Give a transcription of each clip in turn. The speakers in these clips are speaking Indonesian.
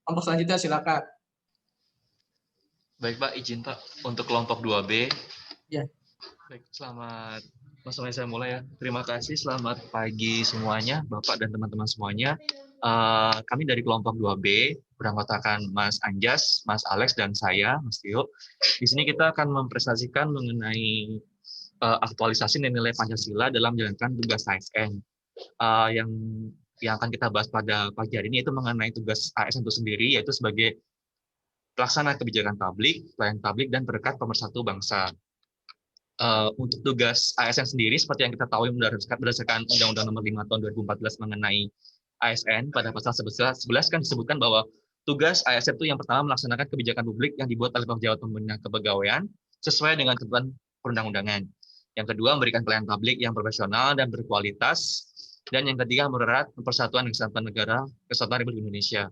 Kelompok selanjutnya silakan. Baik Pak, izin Pak untuk kelompok 2B. Ya. Baik, selamat. Langsung aja saya mulai ya. Terima kasih, selamat pagi semuanya, Bapak dan teman-teman semuanya. Kami dari kelompok 2B beranggotakan Mas Anjas, Mas Alex, dan saya, Mas Tio. Di sini kita akan mempresentasikan mengenai aktualisasi nilai Pancasila dalam menjalankan tugas ASN. Yang akan kita bahas pada pagi hari ini itu mengenai tugas ASN itu sendiri, yaitu sebagai pelaksana kebijakan publik, pelayan publik, dan perekat pemersatu bangsa. Untuk tugas ASN sendiri, seperti yang kita tahu berdasarkan Undang-Undang Nomor 5 Tahun 2014 mengenai ASN, pada pasal 11 kan disebutkan bahwa tugas ASN itu yang pertama melaksanakan kebijakan publik yang dibuat oleh pejabat pembina kepegawaian sesuai dengan ketentuan perundang-undangan. Yang kedua, memberikan pelayanan publik yang profesional dan berkualitas. Dan yang ketiga, mempererat persatuan dan kesatuan negara, kesatuan Republik Indonesia.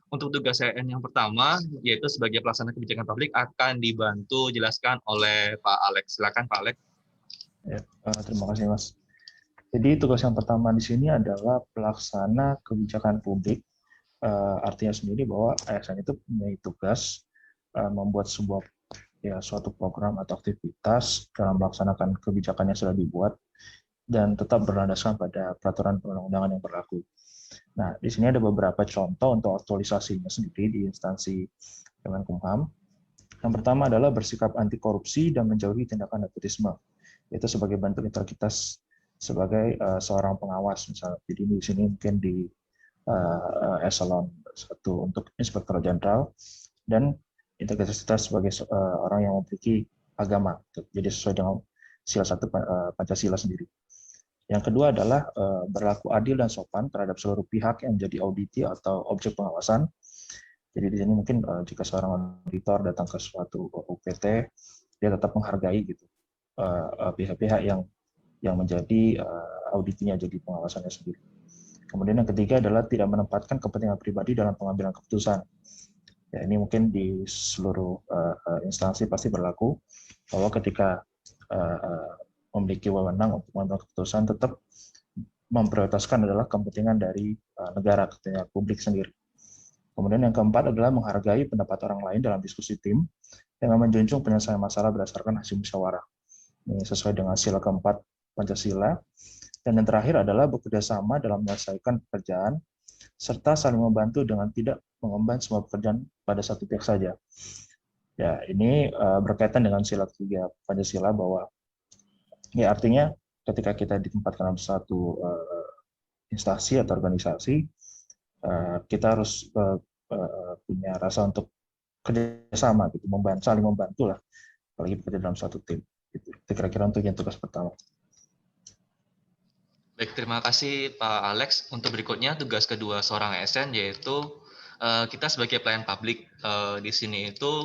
Untuk tugas ASN yang pertama, yaitu sebagai pelaksana kebijakan publik, akan dibantu jelaskan oleh Pak Alex. Silakan Pak Alex. Ya, terima kasih Mas. Jadi tugas yang pertama di sini adalah pelaksana kebijakan publik. Artinya sendiri bahwa ASN itu punya tugas membuat suatu program atau aktivitas dalam melaksanakan kebijakan yang sudah dibuat dan tetap berlandaskan pada peraturan perundang-undangan yang berlaku. Nah, di sini ada beberapa contoh untuk aktualisasinya sendiri di instansi Kemenkumham. Yang pertama adalah bersikap anti korupsi dan menjauhi tindakan nepotisme, yaitu sebagai bentuk integritas sebagai seorang pengawas misalnya. Jadi di sini mungkin di eselon 1 untuk Inspektur Jenderal dan integritas sebagai orang yang memiliki agama. Jadi sesuai dengan sila 1 Pancasila sendiri. Yang kedua adalah berlaku adil dan sopan terhadap seluruh pihak yang menjadi auditi atau objek pengawasan. Jadi di sini mungkin jika seorang auditor datang ke suatu UPT, dia tetap menghargai gitu pihak-pihak yang menjadi auditinya, jadi pengawasannya sendiri. Kemudian yang ketiga adalah tidak menempatkan kepentingan pribadi dalam pengambilan keputusan. Ya, ini mungkin di seluruh instansi pasti berlaku bahwa ketika memiliki wewenang untuk mengambil keputusan, tetap memprioritaskan adalah kepentingan dari negara, kepentingan publik sendiri. Kemudian yang keempat adalah menghargai pendapat orang lain dalam diskusi tim dengan menjunjung penyelesaian masalah berdasarkan hasil musyawarah. Ini sesuai dengan sila keempat Pancasila. Dan yang terakhir adalah bekerja sama dalam menyelesaikan pekerjaan serta saling membantu dengan tidak mengemban semua pekerjaan pada satu pihak saja. Ya, ini berkaitan dengan sila ketiga Pancasila bahwa ya artinya ketika kita ditempatkan dalam satu instansi atau organisasi, kita harus punya rasa untuk kerjasama, gitu, saling membantu lah, apalagi bekerja dalam satu tim. Itu kira-kira untuk yang tugas pertama. Baik, terima kasih Pak Alex. Untuk berikutnya tugas kedua seorang ASN yaitu kita sebagai pelayan publik di sini itu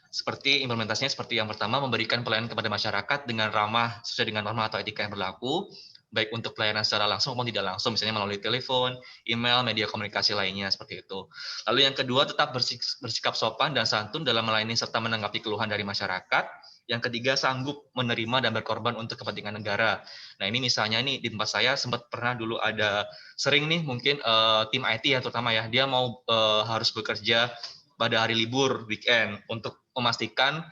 seperti implementasinya seperti yang pertama, memberikan pelayanan kepada masyarakat dengan ramah sesuai dengan norma atau etika yang berlaku, baik untuk pelayanan secara langsung maupun tidak langsung, misalnya melalui telepon, email, media komunikasi lainnya seperti itu. Lalu yang kedua, tetap bersikap sopan dan santun dalam melayani serta menanggapi keluhan dari masyarakat. Yang ketiga, sanggup menerima dan berkorban untuk kepentingan negara. Nah, ini misalnya nih di tempat saya sempat pernah dulu ada sering nih mungkin tim IT ya terutama ya, dia mau harus bekerja pada hari libur weekend untuk memastikan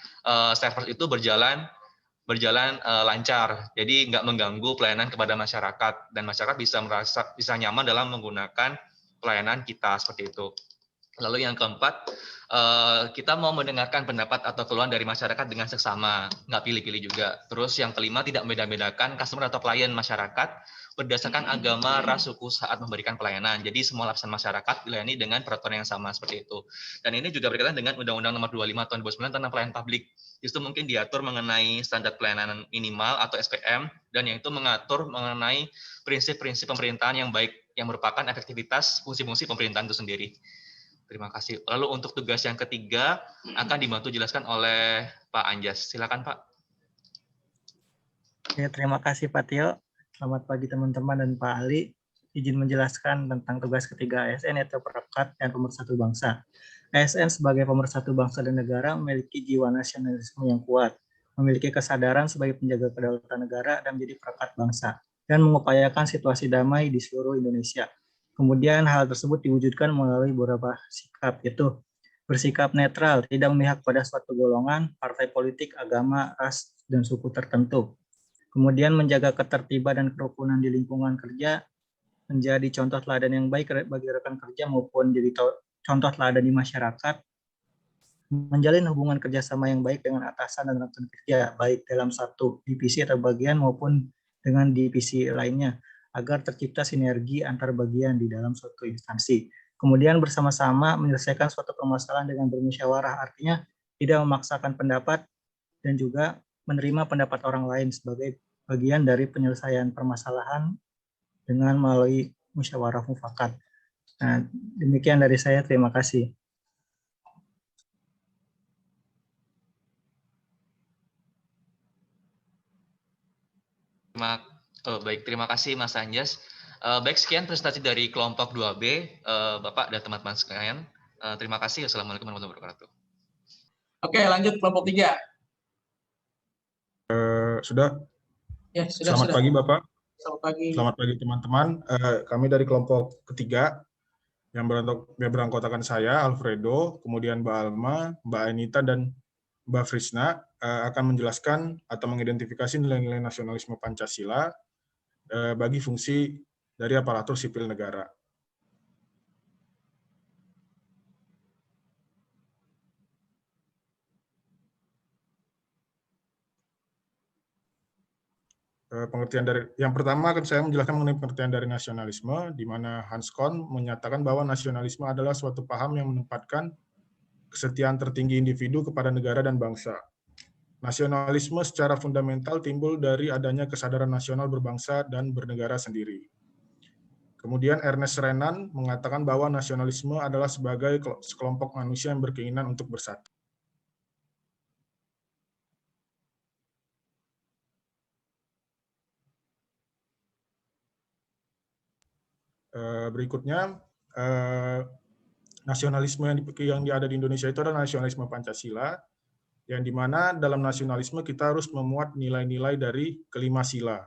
server itu berjalan lancar, jadi nggak mengganggu pelayanan kepada masyarakat dan masyarakat bisa nyaman dalam menggunakan pelayanan kita seperti itu. Lalu yang keempat, kita mau mendengarkan pendapat atau keluhan dari masyarakat dengan seksama, nggak pilih-pilih juga. Terus yang kelima, tidak membeda-bedakan customer atau klien masyarakat berdasarkan agama, ras, suku saat memberikan pelayanan. Jadi semua lapisan masyarakat dilayani dengan peraturan yang sama seperti itu. Dan ini juga berkaitan dengan Undang-Undang Nomor 25 Tahun 2009 tentang pelayanan publik. Itu mungkin diatur mengenai standar pelayanan minimal atau SPM, dan yang itu mengatur mengenai prinsip-prinsip pemerintahan yang baik, yang merupakan efektivitas fungsi-fungsi pemerintahan itu sendiri. Terima kasih. Lalu untuk tugas yang ketiga akan dibantu jelaskan oleh Pak Anjas. Silakan Pak. Ya, terima kasih Pak Tio. Selamat pagi teman-teman dan Pak Ali. Izin menjelaskan tentang tugas ketiga ASN yaitu perekat dan pemersatu bangsa. ASN sebagai pemersatu bangsa dan negara memiliki jiwa nasionalisme yang kuat, memiliki kesadaran sebagai penjaga kedaulatan negara dan menjadi perekat bangsa, dan mengupayakan situasi damai di seluruh Indonesia. Kemudian hal tersebut diwujudkan melalui beberapa sikap, yaitu bersikap netral, tidak memihak pada suatu golongan, partai politik, agama, ras, dan suku tertentu. Kemudian menjaga ketertiban dan kerukunan di lingkungan kerja, menjadi contoh teladan yang baik bagi rekan kerja maupun jadi contoh teladan di masyarakat, menjalin hubungan kerjasama yang baik dengan atasan dan rekan kerja, baik dalam satu divisi atau bagian maupun dengan divisi lainnya, agar tercipta sinergi antar bagian di dalam suatu instansi. Kemudian bersama-sama menyelesaikan suatu permasalahan dengan bermusyawarah, artinya tidak memaksakan pendapat dan juga menerima pendapat orang lain sebagai bagian dari penyelesaian permasalahan dengan melalui musyawarah mufakat. Nah, demikian dari saya, terima kasih. Baik, terima kasih Mas Anjas. Baik, sekian presentasi dari kelompok 2B, Bapak dan teman-teman sekalian. Terima kasih. Wassalamualaikum warahmatullahi wabarakatuh. Oke, lanjut kelompok 3. Sudah. Ya, sudah. Selamat pagi Bapak. Selamat pagi. Selamat pagi teman-teman. Kami dari kelompok ketiga yang beranggotakan saya, Alfredo, kemudian Mbak Alma, Mbak Anita, dan Mbak Frisna akan menjelaskan atau mengidentifikasi nilai-nilai nasionalisme Pancasila bagi fungsi dari aparatur sipil negara. Pengertian dari yang pertama akan saya menjelaskan mengenai pengertian dari nasionalisme, di mana Hans Kohn menyatakan bahwa nasionalisme adalah suatu paham yang menempatkan kesetiaan tertinggi individu kepada negara dan bangsa. Nasionalisme secara fundamental timbul dari adanya kesadaran nasional berbangsa dan bernegara sendiri. Kemudian Ernest Renan mengatakan bahwa nasionalisme adalah sebagai sekelompok manusia yang berkeinginan untuk bersatu. Berikutnya, nasionalisme yang ada di Indonesia itu adalah nasionalisme Pancasila, yang dimana dalam nasionalisme kita harus memuat nilai-nilai dari kelima sila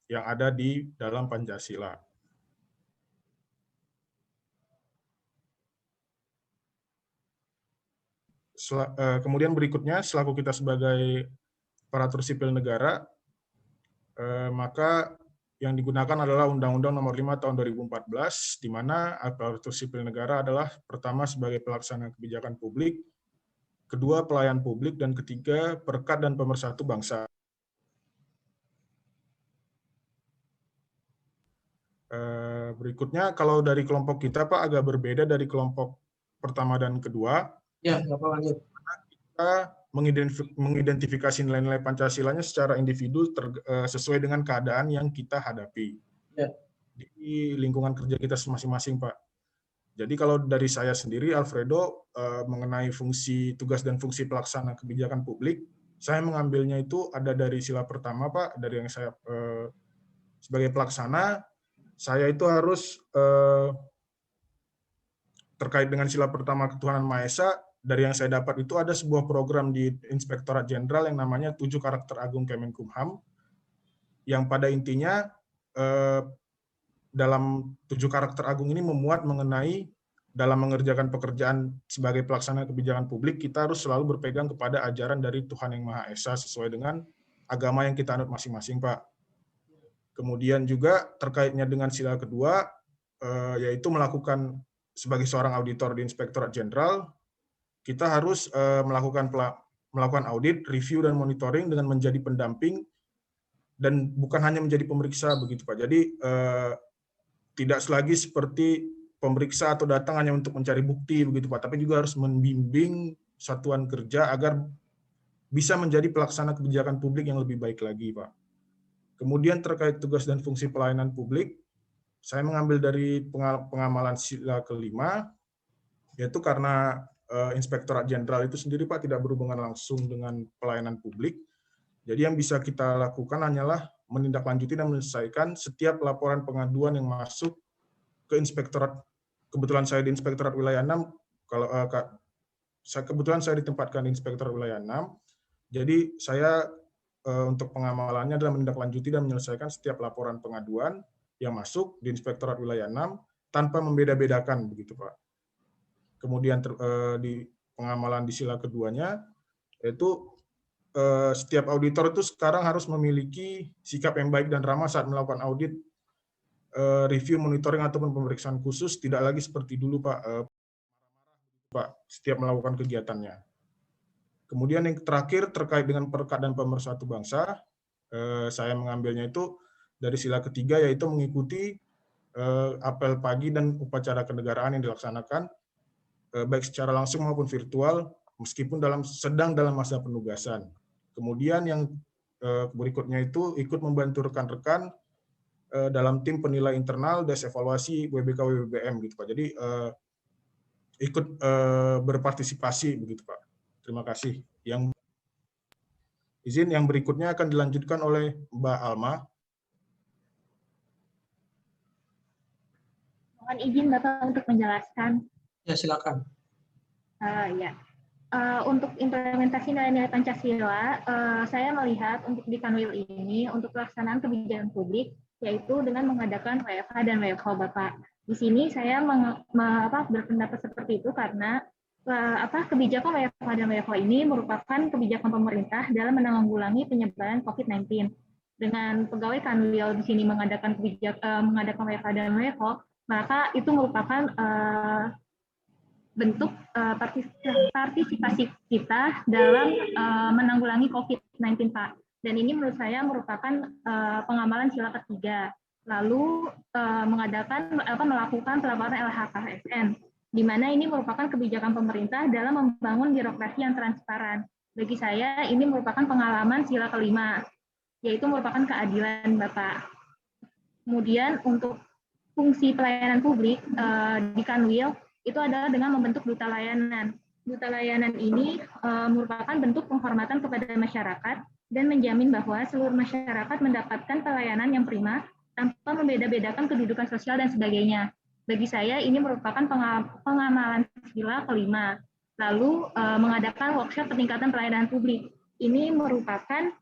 yang ada di dalam Pancasila. Kemudian berikutnya, selaku kita sebagai aparatur sipil negara, maka yang digunakan adalah Undang-Undang Nomor 5 Tahun 2014, di mana aparatur sipil negara adalah pertama sebagai pelaksana kebijakan publik, kedua pelayan publik, dan ketiga perekat dan pemersatu bangsa. Berikutnya, kalau dari kelompok kita Pak agak berbeda dari kelompok pertama dan kedua. Ya, Bapak lanjut. Kita mengidentifikasi nilai-nilai Pancasilanya secara individu sesuai dengan keadaan yang kita hadapi. Ya. Di lingkungan kerja kita masing-masing, Pak. Jadi kalau dari saya sendiri, Alfredo, mengenai fungsi tugas dan fungsi pelaksana kebijakan publik, saya mengambilnya itu ada dari sila pertama, Pak, dari yang saya sebagai pelaksana, saya itu harus terkait dengan sila pertama ketuhanan Maha Esa. Dari yang saya dapat itu ada sebuah program di Inspektorat Jenderal yang namanya 7 Karakter Agung Kemenkumham, yang pada intinya dalam 7 karakter agung ini memuat mengenai dalam mengerjakan pekerjaan sebagai pelaksana kebijakan publik, kita harus selalu berpegang kepada ajaran dari Tuhan Yang Maha Esa sesuai dengan agama yang kita anut masing-masing, Pak. Kemudian juga terkaitnya dengan sila kedua, yaitu melakukan sebagai seorang auditor di Inspektorat Jenderal, kita harus melakukan audit, review, dan monitoring dengan menjadi pendamping dan bukan hanya menjadi pemeriksa begitu Pak. Jadi tidak lagi seperti pemeriksa atau datang hanya untuk mencari bukti begitu Pak, tapi juga harus membimbing satuan kerja agar bisa menjadi pelaksana kebijakan publik yang lebih baik lagi Pak. Kemudian terkait tugas dan fungsi pelayanan publik, saya mengambil dari pengamalan sila kelima, yaitu karena Inspektorat Jenderal itu sendiri Pak tidak berhubungan langsung dengan pelayanan publik. Jadi yang bisa kita lakukan hanyalah menindaklanjuti dan menyelesaikan setiap laporan pengaduan yang masuk ke Inspektorat. Kebetulan saya di Inspektorat Wilayah 6, kebetulan saya ditempatkan di Inspektorat Wilayah 6. Jadi saya untuk pengamalannya adalah menindaklanjuti dan menyelesaikan setiap laporan pengaduan yang masuk di Inspektorat Wilayah 6 tanpa membeda-bedakan begitu Pak. Kemudian di pengamalan di sila keduanya yaitu setiap auditor itu sekarang harus memiliki sikap yang baik dan ramah saat melakukan audit, review, monitoring ataupun pemeriksaan khusus, tidak lagi seperti dulu Pak, setiap melakukan kegiatannya. Kemudian yang terakhir terkait dengan perekat dan pemersatu bangsa, saya mengambilnya itu dari sila ketiga, yaitu mengikuti apel pagi dan upacara kenegaraan yang dilaksanakan baik secara langsung maupun virtual, meskipun sedang dalam masa penugasan. Kemudian yang berikutnya itu ikut membantu rekan-rekan dalam tim penilai internal, des evaluasi WBK WBBM gitu Pak. Jadi ikut berpartisipasi begitu Pak. Terima kasih. Yang izin yang berikutnya akan dilanjutkan oleh Mbak Alma. Mohon izin Bapak untuk menjelaskan. Ya, silakan. Untuk implementasi nilai-nilai Pancasila, saya melihat untuk di Kanwil ini, untuk pelaksanaan kebijakan publik, yaitu dengan mengadakan WFH dan WFO, Bapak. Di sini saya berpendapat seperti itu karena kebijakan WFH dan WFO ini merupakan kebijakan pemerintah dalam menanggulangi penyebaran COVID-19. Dengan pegawai Kanwil di sini mengadakan mengadakan WFH dan WFO, maka itu merupakan bentuk partisipasi kita dalam menanggulangi COVID-19, Pak. Dan ini menurut saya merupakan pengamalan sila ketiga. Lalu melakukan pelaporan LHKSN, di mana ini merupakan kebijakan pemerintah dalam membangun birokrasi yang transparan. Bagi saya, ini merupakan pengalaman sila kelima, yaitu merupakan keadilan, Bapak. Kemudian untuk fungsi pelayanan publik di Kanwil, itu adalah dengan membentuk duta layanan. Duta layanan ini merupakan bentuk penghormatan kepada masyarakat dan menjamin bahwa seluruh masyarakat mendapatkan pelayanan yang prima tanpa membeda-bedakan kedudukan sosial dan sebagainya. Bagi saya ini merupakan pengamalan sila kelima. Lalu mengadakan workshop peningkatan pelayanan publik. Ini merupakan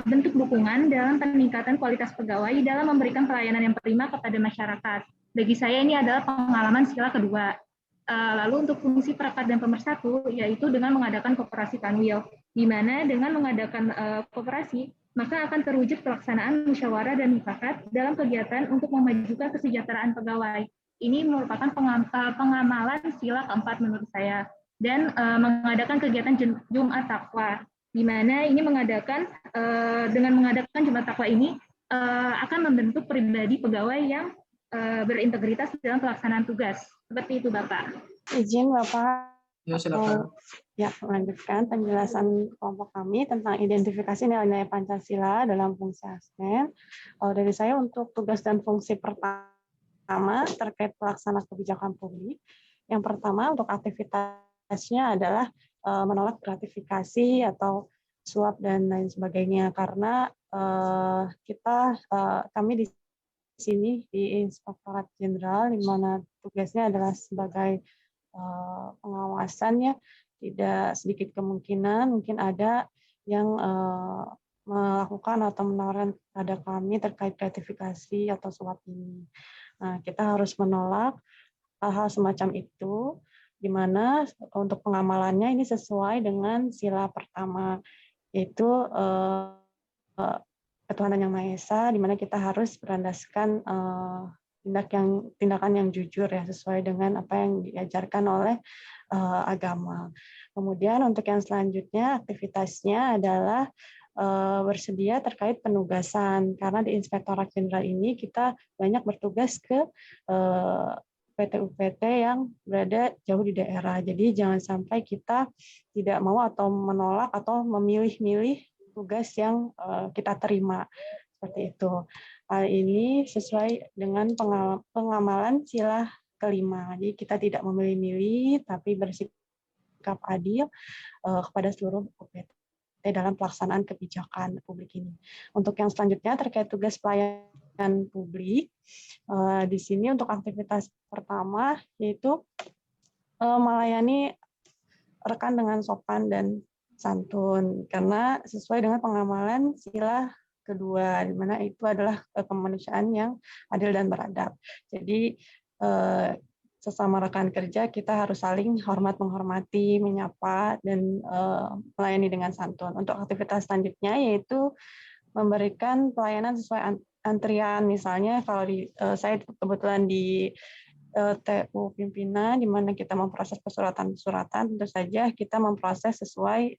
bentuk dukungan dalam peningkatan kualitas pegawai dalam memberikan pelayanan yang prima kepada masyarakat. Bagi saya ini adalah pengalaman sila kedua. Lalu untuk fungsi perekat dan pemersatu, yaitu dengan mengadakan koperasi Kanwil, di mana dengan mengadakan koperasi, maka akan terwujud pelaksanaan musyawarah dan mufakat dalam kegiatan untuk memajukan kesejahteraan pegawai. Ini merupakan pengamalan sila keempat menurut saya. Dan mengadakan kegiatan Jumat Takwa, di mana ini dengan mengadakan Jumat Takwa ini akan membentuk pribadi pegawai yang berintegritas dalam pelaksanaan tugas. Seperti itu, Bapak. Izin Bapak. Ya, silakan. Ya, melanjutkan penjelasan kelompok kami tentang identifikasi nilai-nilai Pancasila dalam fungsi ASN. Dari saya untuk tugas dan fungsi pertama terkait pelaksana kebijakan publik. Yang pertama untuk aktivitasnya adalah menolak gratifikasi atau suap dan lain sebagainya, karena kami di sini di Inspektorat Jenderal, di mana tugasnya adalah sebagai pengawasan, ya, tidak sedikit kemungkinan mungkin ada yang melakukan atau menawarkan pada kami terkait gratifikasi atau suap ini. Nah, kita harus menolak hal-hal semacam itu, di mana untuk pengamalannya ini sesuai dengan sila pertama, yaitu ketuhanan yang Maha Esa, di mana kita harus berlandaskan tindakan yang jujur, ya, sesuai dengan apa yang diajarkan oleh agama. Kemudian untuk yang selanjutnya aktivitasnya adalah bersedia terkait penugasan, karena di Inspektorat Jenderal ini kita banyak bertugas ke PT-UPT yang berada jauh di daerah. Jadi jangan sampai kita tidak mau atau menolak atau memilih-milih tugas yang kita terima, seperti itu. Hal ini sesuai dengan pengamalan sila kelima. Jadi kita tidak memilih-milih, tapi bersikap adil kepada seluruh UPT dalam pelaksanaan kebijakan publik ini. Untuk yang selanjutnya terkait tugas pelayanan publik, di sini untuk aktivitas pertama yaitu melayani rekan dengan sopan dan santun, karena sesuai dengan pengamalan sila kedua, di mana itu adalah kemanusiaan yang adil dan beradab. Jadi sesama rekan kerja kita harus saling hormat menghormati, menyapa, dan melayani dengan santun. Untuk aktivitas selanjutnya yaitu memberikan pelayanan sesuai antrian. Misalnya kalau saya kebetulan di TU Pimpinan, di mana kita memproses pesuratan-pesuratan, tentu saja kita memproses sesuai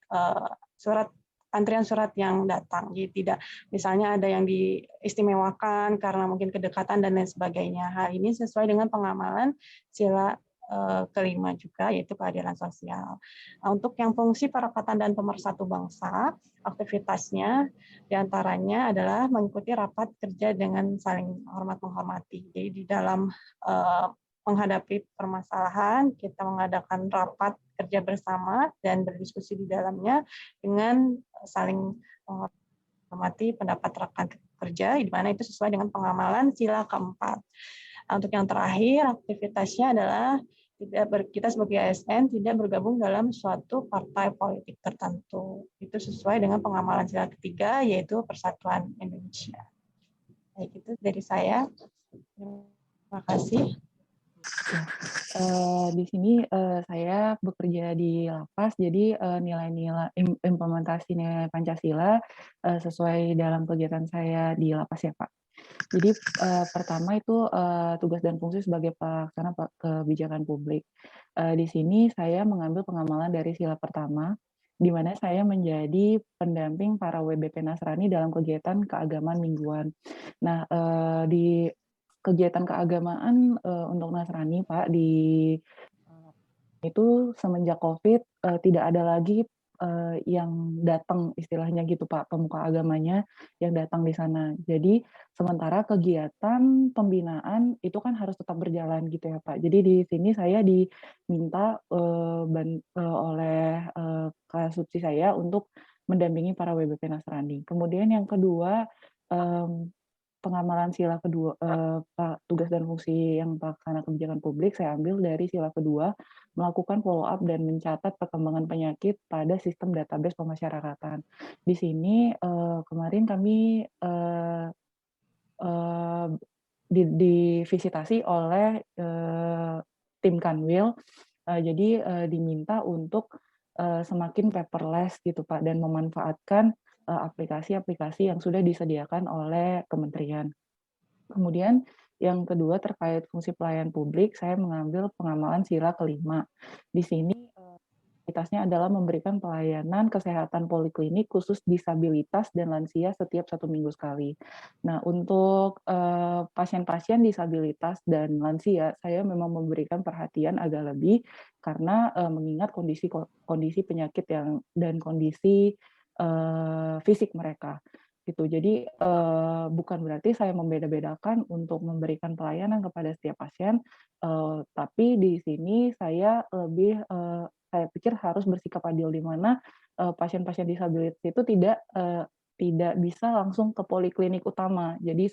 antrian surat yang datang. Jadi tidak misalnya ada yang diistimewakan karena mungkin kedekatan dan lain sebagainya. Hal ini sesuai dengan pengamalan sila kelima juga, yaitu keadilan sosial. Nah, untuk yang fungsi perekatan dan pemersatu bangsa, aktivitasnya diantaranya adalah mengikuti rapat kerja dengan saling hormat menghormati. Jadi di dalam menghadapi permasalahan, kita mengadakan rapat kerja bersama dan berdiskusi di dalamnya dengan saling menghormati pendapat rekan kerja, di mana itu sesuai dengan pengamalan sila keempat. Untuk yang terakhir, aktivitasnya adalah kita sebagai ASN tidak bergabung dalam suatu partai politik tertentu. Itu sesuai dengan pengamalan sila ketiga, yaitu Persatuan Indonesia. Baik, itu dari saya. Terima kasih. Di sini saya bekerja di lapas, jadi nilai-nilai implementasi nilai Pancasila sesuai dalam kegiatan saya di lapas ya Pak. Jadi pertama itu tugas dan fungsi sebagai pelaksana kebijakan publik. Di sini saya mengambil pengamalan dari sila pertama, di mana saya menjadi pendamping para WBP Nasrani dalam kegiatan keagamaan mingguan. Nah, di kegiatan keagamaan untuk Nasrani, Pak, itu semenjak COVID tidak ada lagi yang datang istilahnya gitu Pak, pemuka agamanya yang datang di sana. Jadi sementara kegiatan pembinaan itu kan harus tetap berjalan gitu ya Pak. Jadi di sini saya diminta oleh Kasubsi saya untuk mendampingi para WBP Nasrani. Kemudian yang kedua, pengamalan sila kedua, tugas dan fungsi yang pelaksana kebijakan publik saya ambil dari sila kedua, melakukan follow up dan mencatat perkembangan penyakit pada sistem database pemasyarakatan. Di sini kemarin kami divisitasi oleh tim Kanwil, jadi diminta untuk semakin paperless gitu Pak, dan memanfaatkan aplikasi-aplikasi yang sudah disediakan oleh kementerian. Kemudian yang kedua terkait fungsi pelayan publik, saya mengambil pengamalan sila kelima. Di sini aktivitasnya adalah memberikan pelayanan kesehatan poliklinik khusus disabilitas dan lansia setiap 1 minggu sekali. Nah, untuk pasien-pasien disabilitas dan lansia, saya memang memberikan perhatian agak lebih karena mengingat kondisi penyakit dan kondisi fisik mereka. Gitu. Jadi bukan berarti saya membeda-bedakan untuk memberikan pelayanan kepada setiap pasien, tapi di sini saya lebih saya pikir harus bersikap adil di mana pasien-pasien disabilitas itu tidak bisa langsung ke poliklinik utama. Jadi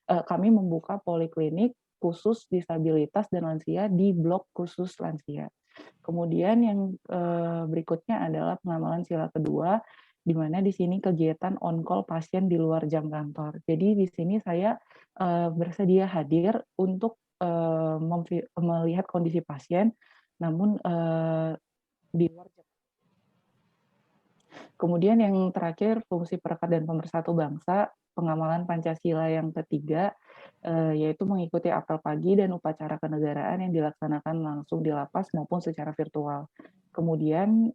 kami membuka poliklinik khusus disabilitas dan lansia di blok khusus lansia. Kemudian yang berikutnya adalah pengamalan sila kedua, di mana di sini kegiatan on-call pasien di luar jam kantor. Jadi di sini saya bersedia hadir untuk melihat kondisi pasien, namun di luar jam. Kemudian yang terakhir, fungsi perekat dan pemersatu bangsa, pengamalan Pancasila yang ketiga, yaitu mengikuti apel pagi dan upacara kenegaraan yang dilaksanakan langsung di lapas maupun secara virtual. Kemudian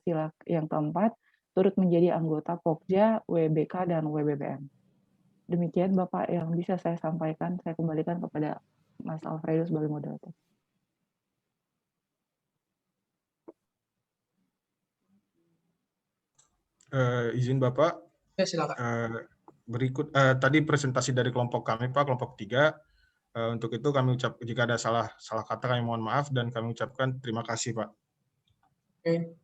sila yang keempat, turut menjadi anggota Pokja, WBK, dan WBBM. Demikian Bapak yang bisa saya sampaikan. Saya kembalikan kepada Mas Alfredo sebagai moderator. Izin Bapak. Ya, silakan. Berikut tadi presentasi dari kelompok kami Pak, kelompok 3. Untuk itu kami jika ada salah kata kami mohon maaf dan kami ucapkan terima kasih Pak. Oke.